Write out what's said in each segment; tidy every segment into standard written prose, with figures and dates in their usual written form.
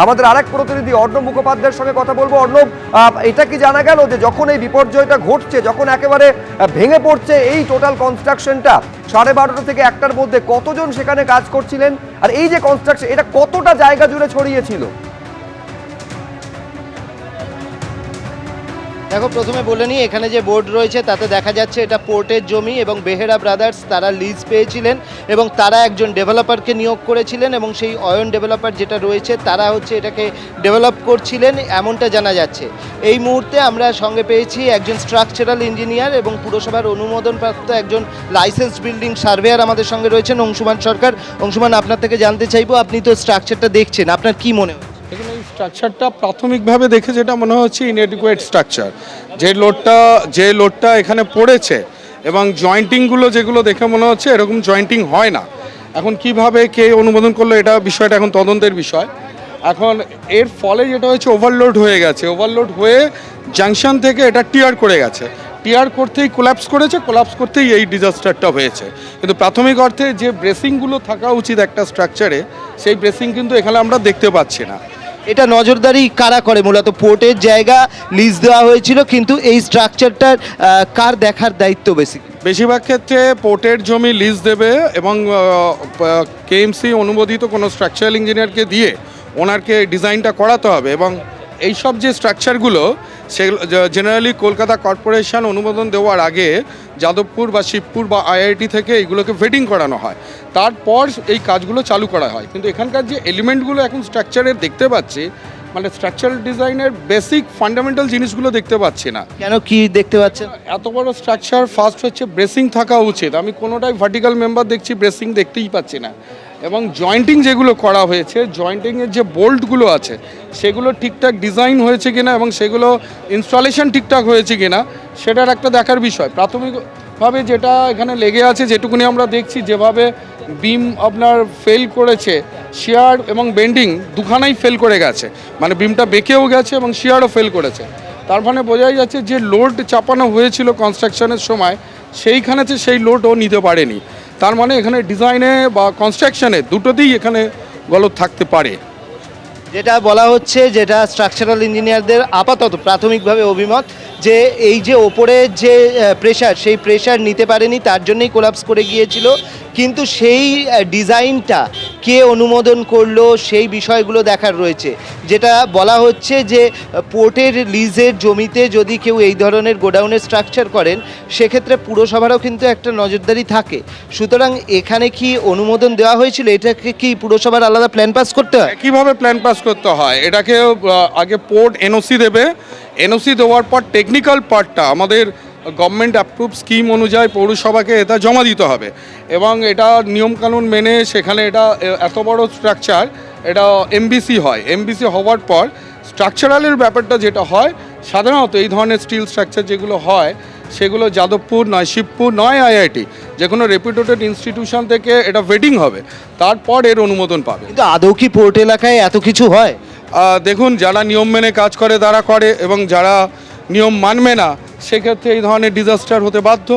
আমাদের আরেক প্রতিনিধি অর্ণব মুখোপাধ্যায়ের সঙ্গে কথা বলবো। অর্ণব, এটা কি জানা গেল যে যখন এই বিপর্যয়টা ঘটছে, যখন একেবারে ভেঙে পড়ছে এই টোটাল কনস্ট্রাকশনটা, 12:30 থেকে 1টার মধ্যে কতজন সেখানে কাজ করছিলেন, আর এই যে কনস্ট্রাকশন এটা কতটা জায়গা জুড়ে ছড়িয়েছিল? দেখো, প্রথমে বলে নিই, এখানে যে বোর্ড রয়েছে তাতে দেখা যাচ্ছে এটা পোর্টের জমি এবং বেহেরা ব্রাদার্স তারা লিজ পেয়েছিলেন এবং তারা একজন ডেভেলপারকে নিয়োগ করেছিলেন এবং সেই অয়ন ডেভেলপার যেটা রয়েছে তারা এটাকে ডেভেলপ করছিলেন এমনটা জানা যাচ্ছে। এই মুহূর্তে আমরা সঙ্গে পেয়েছি একজন স্ট্রাকচারাল ইঞ্জিনিয়ার এবং পুরসভার অনুমোদনপ্রাপ্ত একজন লাইসেন্স বিল্ডিং সার্ভেয়ার আমাদের সঙ্গে রয়েছেন, অংশুমান সরকার। অংশুমান, আপনার থেকে জানতে চাইবো, আপনি তো স্ট্রাকচারটা দেখছেন, আপনার কি মনে হয়? দেখুন, এই স্ট্রাকচারটা প্রাথমিকভাবে দেখে যেটা মনে হচ্ছে ইনএডিকুয়েট স্ট্রাকচার। যে লোডটা এখানে পড়েছে এবং জয়েন্টিংগুলো যেগুলো দেখে মনে হচ্ছে এরকম জয়েন্টিং হয় না। এখন কিভাবে কে অনুমোদন করলো এটা বিষয়টা এখন তদন্তের বিষয়। এখন এর ফলে যেটা হয়েছে ওভারলোড হয়ে গেছে, ওভারলোড হয়ে জাংশন থেকে এটা টিয়ার করে গেছে, টিয়ার করতেই কোল্যাপস করেছে, কোল্যাপস করতেই এই ডিজাস্টারটা হয়েছে। কিন্তু প্রাথমিক অর্থে যে ব্রেসিংগুলো থাকা উচিত একটা স্ট্রাকচারে, সেই ব্রেসিং কিন্তু এখানে আমরা দেখতে পাচ্ছি না। এটা নজরদারি কারা করে? মূলত পোর্টের জায়গা লিজ দেওয়া হয়েছিল, কিন্তু এই স্ট্রাকচারটার কার দেখার দায়িত্ব বেশিরভাগ ক্ষেত্রে পোর্টের জমি লিজ দেবে এবং কেএমসি অনুমোদিত কোনো স্ট্রাকচারাল ইঞ্জিনিয়ারকে দিয়ে ওনারকে ডিজাইনটা করাতে হবে। এবং এইসব যে স্ট্রাকচারগুলো সেগুলো জেনারেলি কলকাতা কর্পোরেশন অনুমোদন দেওয়ার আগে যাদবপুর বা শিবপুর বা আইআইটি থেকে এইগুলোকে ভেটিং করানো হয়, তারপর এই কাজগুলো চালু করা হয়। কিন্তু এখানকার যে এলিমেন্টগুলো এখন স্ট্রাকচারে দেখতে পাচ্ছি, মানে স্ট্রাকচারাল ডিজাইনের বেসিক ফান্ডামেন্টাল জিনিসগুলো দেখতে পাচ্ছি না। কেন, কি দেখতে পাচ্ছেন? এত বড় স্ট্রাকচার, ফার্স্ট হচ্ছে ব্রেসিং থাকা উচিত। আমি কোনোটাই ভার্টিক্যাল মেম্বার দেখছি, ব্রেসিং দেখতেই পাচ্ছি না। এবং জয়েন্টিং যেগুলো করা হয়েছে, জয়েন্টিংয়ের যে বোল্টগুলো আছে সেগুলো ঠিকঠাক ডিজাইন হয়েছে কিনা এবং সেগুলো ইনস্টলেশন ঠিকঠাক হয়েছে কিনা সেটার একটা দেখার বিষয়। প্রাথমিকভাবে যেটা এখানে লেগে আছে, যেটুকুনি আমরা দেখছি, যেভাবে বিম আপনার ফেল করেছে, শিয়ার এবং বেন্ডিং দুখানাই ফেল করে গেছে, মানে বিমটা বেঁকেও গেছে এবং শিয়ারও ফেল করেছে। তার মানে বোঝাই যাচ্ছে যে লোড চাপানো হয়েছিল কনস্ট্রাকশনের সময়, সেইখানেতে সেই লোডও নিতে পারেনি। তার মানে এখানে ডিজাইনে বা কনস্ট্রাকশনে দুটোতেই এখানে গলদ থাকতে পারে। যেটা বলা হচ্ছে, যেটা স্ট্রাকচারাল ইঞ্জিনিয়ারদের আপাতত প্রাথমিকভাবে অভিমত, যে এই যে ওপরের যে প্রেশার, সেই প্রেশার নিতে পারেনি, তার জন্যই কোলাপস করে গিয়েছিল। কিন্তু সেই ডিজাইনটা কে অনুমোদন করলো সেই বিষয়গুলো দেখার রয়েছে। যেটা বলা হচ্ছে যে পোর্টের লিজের জমিতে যদি কেউ এই ধরনের গোডাউনের স্ট্রাকচার করেন, সেক্ষেত্রে পুরসভারও কিন্তু একটা নজরদারি থাকে। সুতরাং এখানে কি অনুমোদন দেওয়া হয়েছিল? এটাকে কি পুরসভার আলাদা প্ল্যান পাস করতে হয়? কীভাবে প্ল্যান পাস করতে হয়, এটাকে আগে পোর্ট এনওসি দেবে, এনওসি দেওয়ার পর টেকনিক্যাল পার্টটা আমাদের গভর্নমেন্ট অ্যাপ্রুভ স্কিম অনুযায়ী পৌরসভাকে এটা জমা দিতে হবে এবং এটা নিয়মকানুন মেনে সেখানে এটা এত বড় স্ট্রাকচার, এটা এমবিসি হয়। এমবিসি হওয়ার পর স্ট্রাকচারালের ব্যাপারটা যেটা হয়, সাধারণত এই ধরনের স্টিল স্ট্রাকচার যেগুলো হয় সেগুলো যাদবপুর নয় শিবপুর নয় আইআইটি, যে কোনো রেপুটেড ইনস্টিটিউশন থেকে এটা ভেটিং হবে, তারপর এর অনুমোদন পাবে। কিন্তু আদৌ কি পোর্ট এলাকায় এত কিছু হয়? দেখুন, যারা নিয়ম মেনে কাজ করে তারা করে, এবং যারা নিয়ম মানবে না সেক্ষেত্রে এই ধরনের ডিজাস্টার হতে বাধ্য।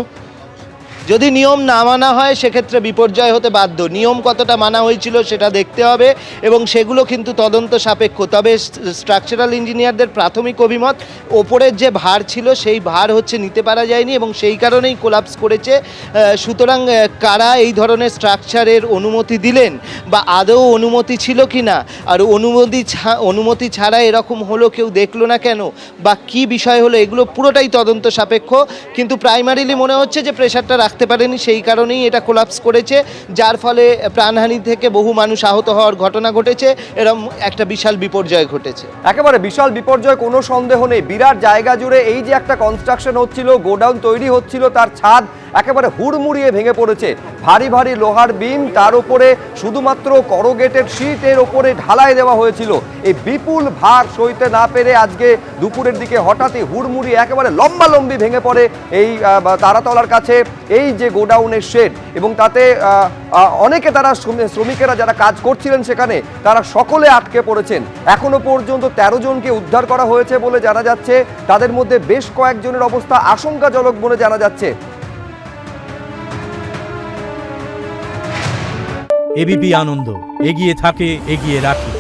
যদি নিয়ম না মানা হয় সেক্ষেত্রে বিপর্যয় হতে বাধ্য। নিয়ম কতটা মানা হয়েছিল সেটা দেখতে হবে এবং সেগুলো কিন্তু তদন্ত সাপেক্ষ। তবে স্ট্রাকচারাল ইঞ্জিনিয়ারদের প্রাথমিক অভিমত, ওপরের যে ভার ছিল সেই ভার নিতে পারা যায়নি এবং সেই কারণেই কোলাপস করেছে। সুতরাং কারা এই ধরনের স্ট্রাকচারের অনুমতি দিলেন বা আদৌ অনুমতি ছিল কি না, আর অনুমতি ছাড়া এরকম হলো কেউ দেখলো না কেন, বা কি বিষয় হলো, এগুলো পুরোটাই তদন্ত সাপেক্ষ। কিন্তু প্রাইমারিলি মনে হচ্ছে যে প্রেশারটা রাখতে পারেনি, সেই কারণেই এটা কোলাপস করেছে, যার ফলে প্রাণহানি থেকে বহু মানুষ আহত হওয়ার ঘটনা ঘটেছে, এরকম একটা বিশাল বিপর্যয় ঘটেছে। একেবারে বিশাল বিপর্যয়, কোনো সন্দেহ নেই। বিরাট জায়গা জুড়ে এই যে একটা কনস্ট্রাকশন হচ্ছিল, গোডাউন তৈরি হচ্ছিল, তার ছাদ একেবারে হুড়মুড়িয়ে ভেঙে পড়েছে। ভারী ভারী লোহার বিম, তার উপরে শুধুমাত্র করোগেটেড শীটের ওপরে ঢালাই দেওয়া হয়েছিল। এই বিপুল ভার সইতে না পেরে আজকে দুপুরের দিকে হঠাৎই হুড়মুড়ি একেবারে লম্বালম্বি ভেঙে পড়ে এই তারাতলার কাছে এই যে গোডাউনের শেড, এবং তাতে অনেকে, তারা শ্রমিকেরা যারা কাজ করছিলেন সেখানে, তারা সকলে আটকে পড়েছেন। এখনো পর্যন্ত 13 জনকে উদ্ধার করা হয়েছে বলে জানা যাচ্ছে, তাদের মধ্যে বেশ কয়েকজনের অবস্থা আশঙ্কাজনক বলে জানা যাচ্ছে। এবিপি আনন্দ, এগিয়ে থাকে, এগিয়ে রাখে।